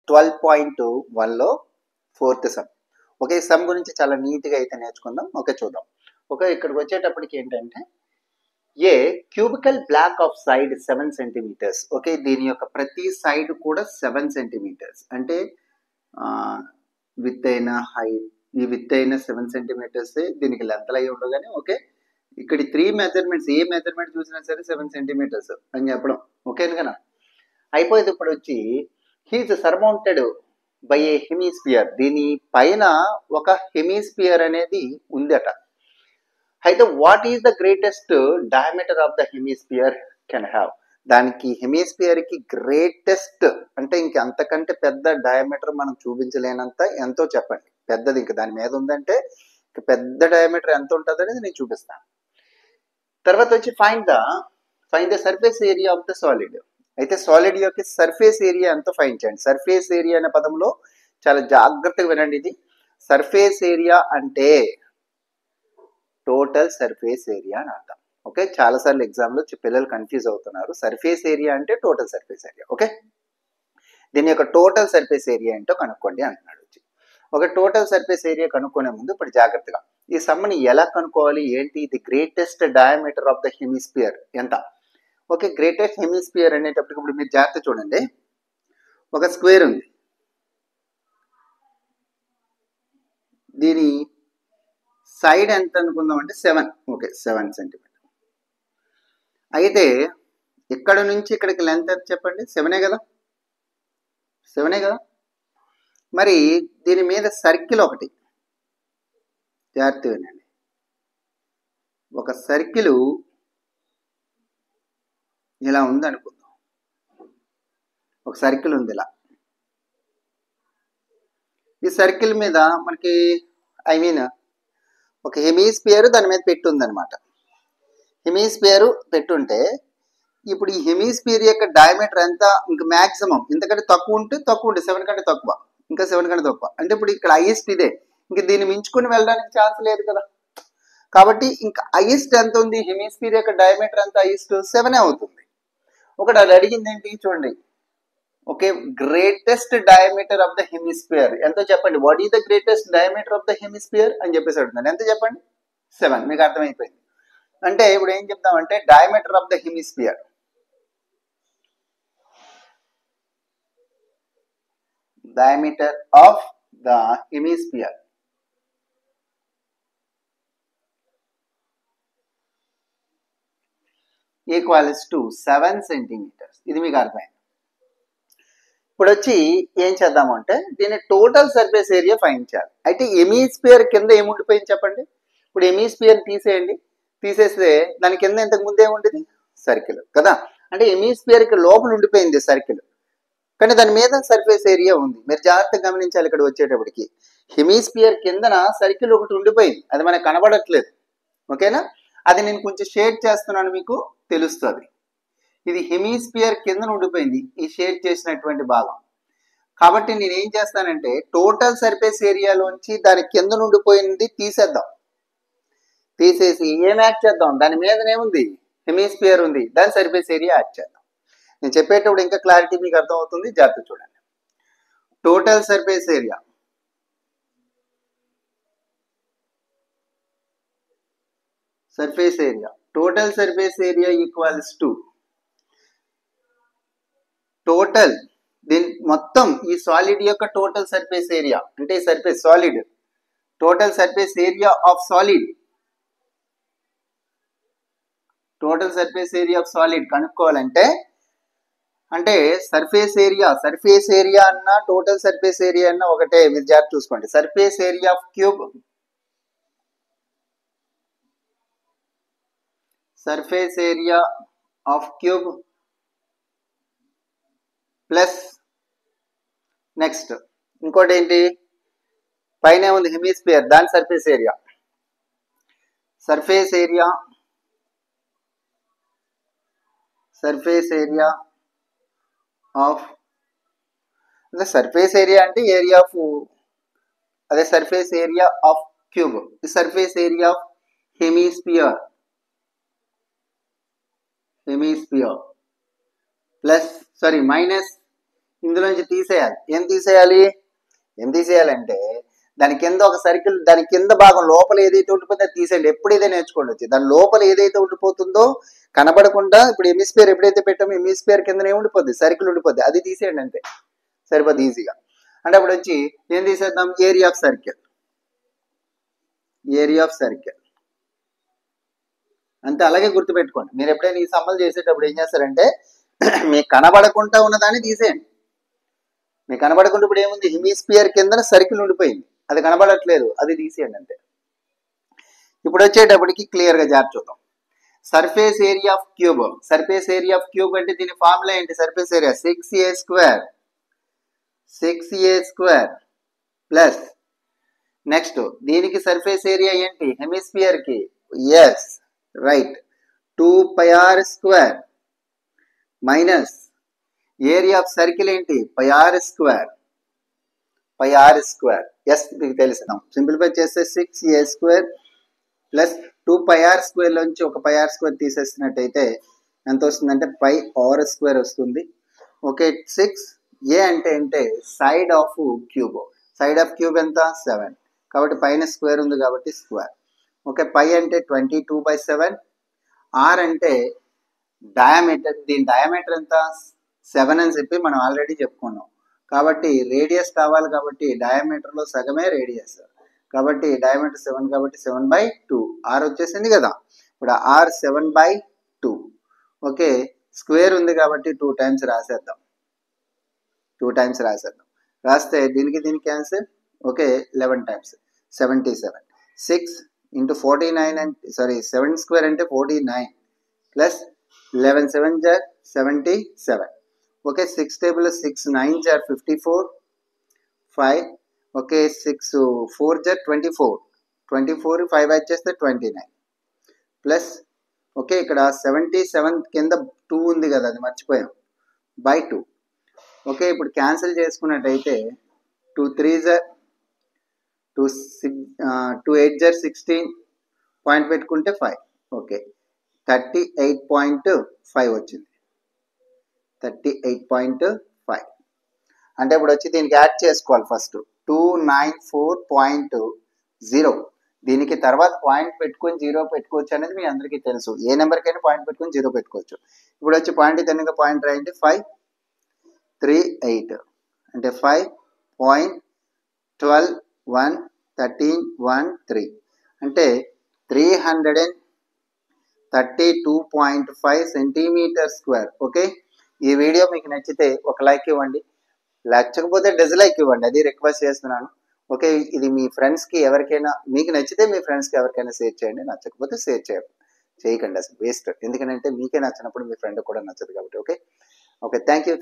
12.1లో 4th some. Okay, some గురించి చాలా నీట్గా అయితే నేర్చుకుందాం. ఓకే, చూద్దాం. ఓకే, ఇక్కడికి వచ్చేటప్పటికి ఏంటంటే a cubical block of side 7 centimetres. Okay, దీని యొక్క ప్రతి సైడ్ కూడా 7 సెంటీమీటర్స్, అంటే విత్ అయిన హైట్, ఈ విత్ అయిన 7 సెంటీమీటర్స్, దీనికి లెంత్ అయి ఉండగానే. ఓకే, ఇక్కడ 3 మెజర్మెంట్స్, ఏ మెజర్మెంట్ చూసినా సరే 7 సెంటీమీటర్స్ అని చెప్పడం. ఓకే కదా, అయిపోయింది. ఇప్పుడు వచ్చి is surmounted by a hemisphere, దీని పైన ఒక హెమిస్పియర్ అనేది ఉందట. అయితే what is the greatest diameter of the hemisphere can have, దానికి హెమిస్పియర్ కి గ్రేటెస్ట్ అంటే ఇంక అంతకంటే పెద్ద డయామీటర్ మనం చూపించలేనంత ఎంతో చెప్పండి, పెద్దది ఇంక దాని మీద ఉందంటే పెద్ద డయామీటర్ ఎంత ఉంటుంది అనేది నేను చూపిస్తాను. తర్వాత వచ్చి find the surface area of the solid. అయితే సాలిడ్ యొక్క సర్ఫేస్ ఏరియా ఎంతో ఫైండ్ చేయండి. సర్ఫేస్ ఏరియా అనే పదంలో చాలా జాగ్రత్తగా వినండి. ఇది సర్ఫేస్ ఏరియా అంటే టోటల్ సర్ఫేస్ ఏరియా అని అర్థం. ఓకే, చాలాసార్లు ఎగ్జామ్లో పిల్లలు కన్ఫ్యూజ్ అవుతున్నారు. సర్ఫేస్ ఏరియా అంటే టోటల్ సర్ఫేస్ ఏరియా. ఓకే, దీని యొక్క టోటల్ సర్ఫేస్ ఏరియా ఏంటో కనుక్కోండి అంటున్నాడు. ఒక టోటల్ సర్ఫేస్ ఏరియా కనుక్కునే ముందు ఇప్పుడు జాగ్రత్తగా ఈ సమ్ని ఎలా కనుక్కోవాలి ఏంటి, ఇది greatest diameter of the hemisphere ఎంత. ఓకే, గ్రేటెస్ట్ హెమిస్పియర్ అనేటప్పటికి ఇప్పుడు మీరు జాగ్రత్త చూడండి. ఒక స్క్వేర్ ఉంది, దీని సైడ్ ఎంత అనుకుందాం అంటే 7. Okay, 7 centimetre. అయితే ఇక్కడ నుంచి ఇక్కడికి లెంత్ ఎంత చెప్పండి, 7 కదా, 7 కదా. మరి దీని మీద సర్కిల్ ఒకటి, జాగ్రత్తగా వినండి. ఒక సర్కిల్ ఇలా ఉంది అనుకుందాం. ఒక సర్కిల్ ఉంది ఇలా. ఈ సర్కిల్ మీద మనకి ఒక హెమిస్పియర్ దాని మీద పెట్టుంది అనమాట. హెమిస్పియర్ పెట్టుంటే ఇప్పుడు ఈ హెమిస్పియర్ యొక్క డయామీటర్ ఎంత, ఇంకా మ్యాక్సిమం ఇంతకంటే తక్కువ ఉంటే 7 కంటే తక్కువ, ఇంకా 7 కంటే తక్కువ. అంటే ఇప్పుడు ఇక్కడ హైయెస్ట్ ఇదే, ఇంక దీన్ని మించుకుని వెళ్ళడానికి ఛాన్స్ లేదు కదా. కాబట్టి ఇంకా హైయెస్ట్ ఎంత ఉంది, హెమిస్పియర్ యొక్క డయామీటర్ ఎంత, హైయెస్ట్ 7 అవుతుంది. ఒకటి అది అడిగింది ఏంటి చూడండి. Okay, greatest diameter of the hemisphere ఎంతో చెప్పండి. What is the greatest diameter of the hemisphere అని చెప్పేసి అడుగుతున్నాను. ఎంత చెప్పండి, 7. మీకు అర్థమైపోయింది. అంటే ఇప్పుడు ఏం చెప్తామంటే diameter of the hemisphere, diameter of the hemisphere equals to 7 centimetres. ఇది మీకు అర్థమైంది. ఇప్పుడు వచ్చి ఏం చేద్దాము అంటే దీన్ని టోటల్ సర్ఫేస్ ఏరియా ఫైండ్ చేయాలి. అయితే హెమిస్పియర్ కింద ఏముండిపోయింది చెప్పండి. ఇప్పుడు హెమిస్పియర్ తీసేయండి, తీసేస్తే దాని కింద ఇంతకు ముందు ఏముండేది, సర్కిల్ కదా. అంటే హెమిస్పియర్కి లోపల ఉండిపోయింది సర్కిల్, కానీ దాని మీద సర్ఫేస్ ఏరియా ఉంది. మీరు జాగ్రత్తగా గమనించాలి. ఇక్కడ వచ్చేటప్పటికి హెమిస్పియర్ కిందన సర్కిల్ ఒకటి ఉండిపోయింది, అది మనకు కనబడట్లేదు. ఓకేనా, అది నేను కొంచెం షేడ్ చేస్తున్నాను, మీకు తెలుస్తుంది. ఇది హెమిస్పియర్ కింద ఉండిపోయింది ఈ షేడ్ చేసినటువంటి భాగం. కాబట్టి నేను ఏం చేస్తానంటే టోటల్ సర్ఫేస్ ఏరియాలోంచి దాని కింద ఉండిపోయింది తీసేద్దాం. తీసేసి ఏం యాడ్ చేద్దాం, దాని మీదనేముంది, హెమిస్పియర్ ఉంది, దాని సర్ఫేస్ ఏరియా యాడ్ చేద్దాం. నేను చెప్పేటప్పుడు ఇంకా క్లారిటీ మీకు అర్థం అవుతుంది, జాగ్రత్త చూడండి. Total surface area total surface area equals to total, దీని మొత్తం ఈ సాలిడ్ యొక్క టోటల్ సర్ఫేస్ ఏరియా అంటే surface solid, total surface area of solid, total surface area of solid కనుక్కోవాలంటే అంటే సర్ఫేస్ ఏరియా అన్న టోటల్ సర్ఫేస్ ఏరియా అన్న ఒకటే. మీరు జాగ్రత్త చూసుకోండి. Surface area of cube, surface area of cube plus next ఇంకోటి ఏంటి, పైన ఉంది హెమిస్పియర్, దాని సర్ఫేస్ ఏరియా ఆఫ్ అదే సర్ఫేస్ ఏరియా అంటే ఏరియా ఆఫ్, అదే surface area of cube, surface area of hemisphere plus minus ఇందులో నుంచి తీసేయాలి. ఏం తీసేయాలంటే దాని కింద ఒక సర్కిల్, దాని కింద భాగం లోపల ఏదైతే ఉండిపోతుందో అది తీసేయండి. ఎప్పుడు ఇదే నేర్చుకోండి వచ్చి దాని లోపల ఏదైతే ఉండిపోతుందో కనబడకుండా, ఇప్పుడు ఎమిస్పియర్ ఎప్పుడైతే పెట్టామో ఎమిస్పియర్ కింద ఏముండిపోద్ది, సర్కిల్ ఉండిపోద్ది, అది తీసేయండి అంతే, సరిపోద్ది ఈజీగా. అంటే అప్పుడు వచ్చి ఏం తీసేద్దాం, ఏరియా ఆఫ్ సర్కిల్ అంతే. అలాగే గుర్తుపెట్టుకోండి. మీరు ఎప్పుడైనా ఈ సమ్మలు చేసేటప్పుడు ఏం చేస్తారంటే మీకు కనబడకుండా ఉన్నదాన్ని తీసేయండి. మీకు కనబడకుండా ఇప్పుడు ఏముంది, హెమిస్పియర్ కింద సర్కిల్ ఉండిపోయింది, అది కనబడట్లేదు, అది తీసేయండి అంతే. ఇప్పుడు వచ్చేటప్పటికి క్లియర్గా జాగ్రత్త చూద్దాం. సర్ఫేస్ ఏరియా ఆఫ్ క్యూబ్ అంటే దీని ఫార్ములా ఏంటి, surface area 6a² plus next దీనికి సర్ఫేస్ ఏరియా ఏంటి, హెమిస్పియర్ కి, yes right, 2πr² minus area of circle ఏంటి, πr². ఎస్ మీకు తెలుసుదాం, సింప్లిఫై చేస్తే 6a² ప్లస్ 2πr² నుంచి ఒక πr² తీసేసినట్టయితే ఎంత వస్తుందంటే πr² వస్తుంది. ఓకే, 6a అంటే సైడ్ ఆఫ్ క్యూబ్ ఎంత 7, కాబట్టి పైన స్క్వేర్ ఉంది కాబట్టి స్క్వేర్. ఓకే, పై అంటే 22/7, ఆర్ అంటే డయామీటర్, దీని డయామీటర్ ఎంత 7 అని చెప్పి మనం ఆల్రెడీ చెప్పుకున్నాం. కాబట్టి రేడియస్ కావాలి, కాబట్టి డయామీటర్లో సగమే రేడియస్, కాబట్టి డయామీటర్ 7 కాబట్టి 7/2, ఆర్ వచ్చేసింది కదా. ఇప్పుడు ఆర్ 7/2. ఓకే, స్క్వేర్ ఉంది కాబట్టి 2 టైమ్స్ రాసేద్దాం, రాస్తే దీనికి క్యాన్సిల్. ఓకే, 11 టైమ్స్ 77, 6 into 49 అంటే 7 స్క్వేర్ అంటే 49 plus 11 7 = 77. Okay, 6 table 6 9 = 54, 5. Okay, 6 4 = 24, 5 add చేస్తే 29 ప్లస్. ఓకే, ఇక్కడ 77 కింద 2 ఉంది కదా, అది మర్చిపోయాం, /2. ఓకే, ఇప్పుడు క్యాన్సిల్ చేసుకున్నట్టయితే 2 3 = 2 8 = 16, పాయింట్ పెట్టుకుంటే 5. ఓకే, 38.5 వచ్చింది, 38.5. అంటే ఇప్పుడు వచ్చి దీనికి యాడ్ చేసుకోవాలి ఫస్ట్ 294.0. దీనికి తర్వాత పాయింట్ పెట్టుకొని 0 పెట్టుకోవచ్చు అనేది మీ అందరికీ తెలుసు, ఏ నెంబర్కైనా పాయింట్ పెట్టుకొని 0 పెట్టుకోవచ్చు. ఇప్పుడు వచ్చి పాయింట్ తనగా పాయింట్ రాయండి, 538 అంటే 5.12 అంటే 332.5 cm². ఓకే, ఈ వీడియో మీకు నచ్చితే ఒక లైక్ ఇవ్వండి, నచ్చకపోతే డిస్లైక్ ఇవ్వండి, అది రిక్వెస్ట్ చేస్తున్నాను. ఓకే, ఇది మీ ఫ్రెండ్స్కి ఎవరికైనా, మీకు నచ్చితే మీ ఫ్రెండ్స్కి ఎవరికైనా షేర్ చేయండి, నచ్చకపోతే షేర్ చేయకండి, అసలు వేస్ట్. ఎందుకంటే మీకే నచ్చినప్పుడు మీ ఫ్రెండ్ కూడా నచ్చదు కాబట్టి. Okay, thank you.